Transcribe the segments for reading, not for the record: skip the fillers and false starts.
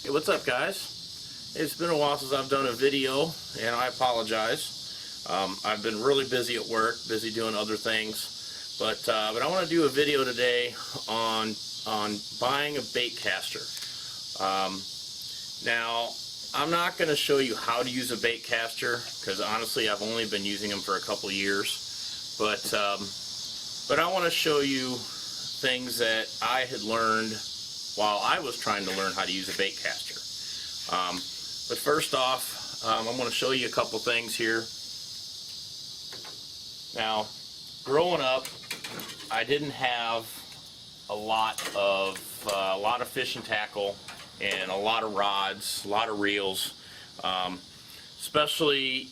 Hey, what's up, guys? It's been a while since I've done a video, and I apologize. I've been really busy at work, busy doing other things, but I want to do a video today on buying a bait caster. Now, I'm not going to show you how to use a bait caster because honestly, I've only been using them for a couple years. But I want to show you things that I had learned while I was trying to learn how to use a bait caster. But first off, I'm going to show you a couple things here. Now, growing up, I didn't have a lot of fishing tackle and a lot of rods, a lot of reels, especially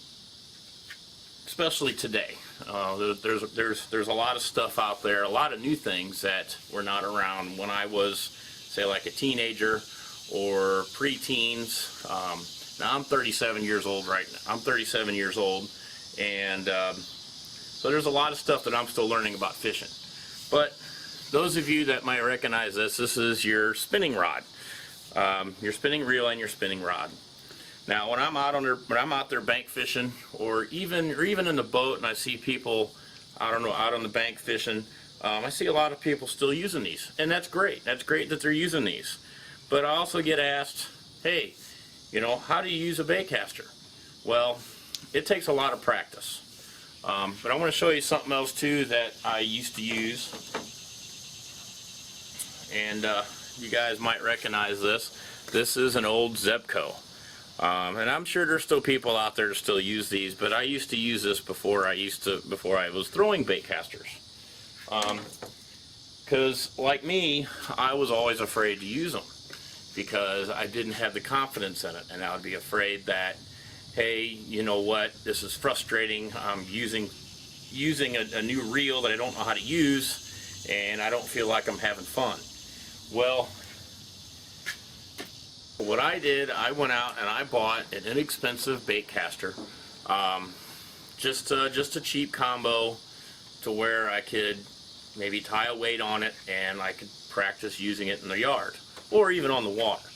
today. There's a lot of stuff out there, a lot of new things that were not around when I was, say, like a teenager or pre-teens. Now I'm 37 years old right now. I'm 37 years old, and so there's a lot of stuff that I'm still learning about fishing. But those of you that might recognize this is your spinning rod, your spinning reel and your spinning rod. Now, when I'm out there bank fishing, or even in the boat, and I see people, I don't know, out on the bank fishing, I see a lot of people still using these, and that's great. That's great that they're using these. But I also get asked, hey, you know, how do you use a bait caster? Well, it takes a lot of practice. But I want to show you something else too that I used to use, and you guys might recognize this. This is an old Zebco. And I'm sure there's still people out there that still use these, but I used to use this before I was throwing bait casters. Because like me, I was always afraid to use them because I didn't have the confidence in it, and I would be afraid that, hey, you know what, this is frustrating. I'm using a new reel that I don't know how to use, and I don't feel like I'm having fun. Well, what I did, I went out and I bought an inexpensive bait caster, just a cheap combo to where I could maybe tie a weight on it and I could practice using it in the yard or even on the water.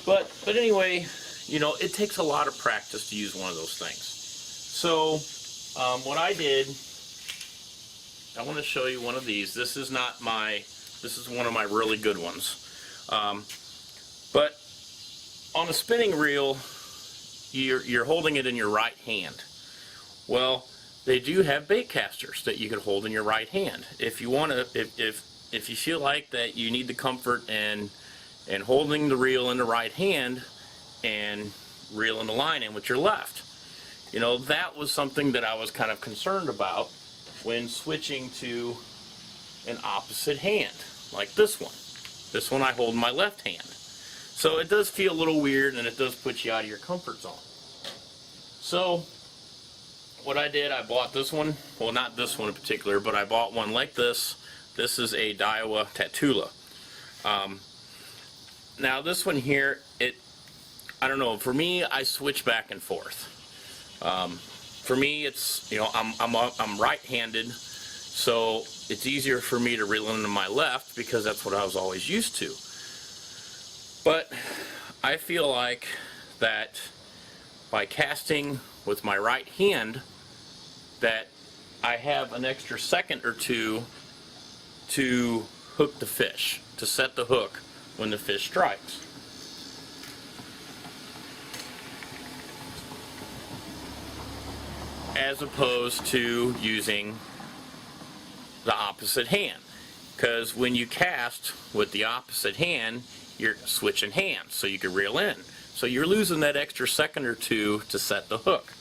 But anyway, you know, it takes a lot of practice to use one of those things. So what I did, I want to show you one of these. This is one of my really good ones. But on a spinning reel, you're holding it in your right hand. Well, they do have bait casters that you can hold in your right hand. If you want to, if you feel like that you need the comfort and holding the reel in the right hand and reeling the line in with your left. You know, that was something that I was kind of concerned about when switching to an opposite hand, like this one. This one I hold in my left hand. So it does feel a little weird, and it does put you out of your comfort zone. So what I did, I bought this one. Well, not this one in particular, but I bought one like this. This is a Daiwa Tatula. Now this one here, I don't know, for me, I switch back and forth. For me, it's, you know, I'm right-handed, so it's easier for me to reel into my left because that's what I was always used to. But I feel like that by casting with my right hand, that I have an extra second or two to hook the fish, to set the hook when the fish strikes. As opposed to using the opposite hand. Because when you cast with the opposite hand, you're switching hands so you can reel in. So you're losing that extra second or two to set the hook.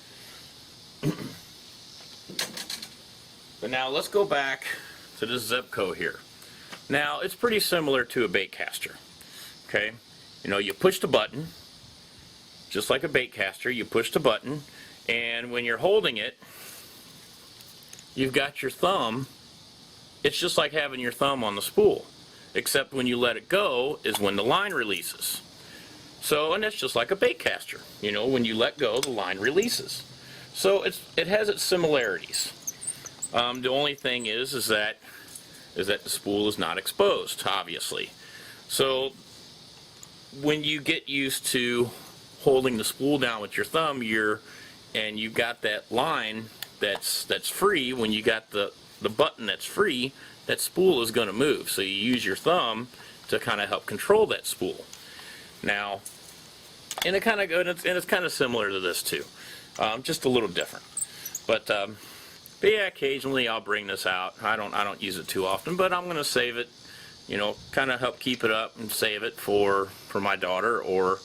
But now let's go back to this Zebco here. Now it's pretty similar to a bait caster. Okay, you know, you push the button, just like a bait caster, you push the button, and when you're holding it, you've got your thumb. It's just like having your thumb on the spool, except when you let it go is when the line releases. So, and that's just like a bait caster. You know, when you let go, the line releases. So it has its similarities. The only thing is that the spool is not exposed, obviously. So when you get used to holding the spool down with your thumb, and you've got that line that's free, when you got the button that's free, that spool is going to move. So you use your thumb to kind of help control that spool. Now, and it's kind of similar to this too, just a little different. But yeah, occasionally I'll bring this out. I don't use it too often, but I'm going to save it. You know, kind of help keep it up and save it for my daughter or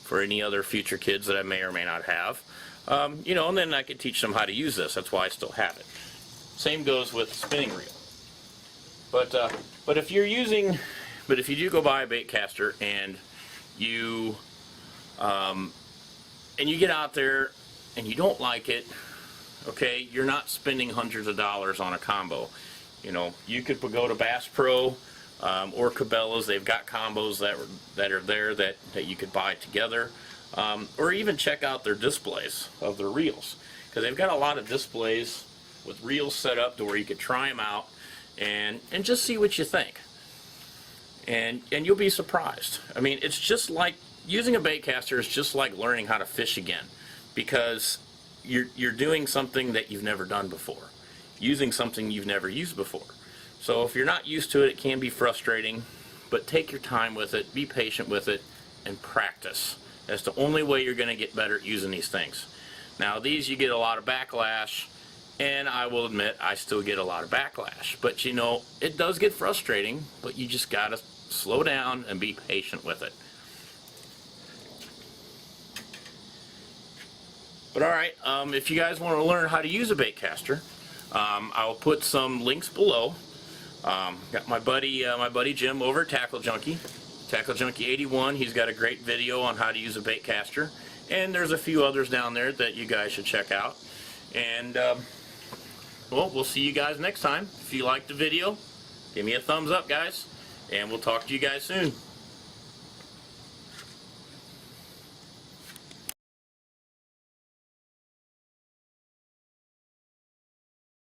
for any other future kids that I may or may not have. You know, and then I could teach them how to use this. That's why I still have it. Same goes with the spinning reel. But if you're using, but if you do go buy a bait caster and you get out there and you don't like it, okay, you're not spending hundreds of dollars on a combo. You know, you could go to Bass Pro or Cabela's. They've got combos that are there that you could buy together, or even check out their displays of their reels, because they've got a lot of displays with reels set up to where you could try them out and just see what you think, and you'll be surprised. I mean, it's just like using a bait caster is just like learning how to fish again, because you're doing something that you've never done before, using something you've never used before. So if you're not used to it, it can be frustrating, but take your time with it, be patient with it, and practice. That's the only way you're going to get better at using these things. Now these, you get a lot of backlash, and I will admit I still get a lot of backlash, but you know, it does get frustrating, but you just got to slow down and be patient with it. But alright, if you guys want to learn how to use a bait caster, I'll put some links below. Got my buddy Jim over at Tackle Junkie, Tackle Junkie 81. He's got a great video on how to use a bait caster, and there's a few others down there that you guys should check out. And well, we'll see you guys next time. If you liked the video, give me a thumbs up, guys, and we'll talk to you guys soon.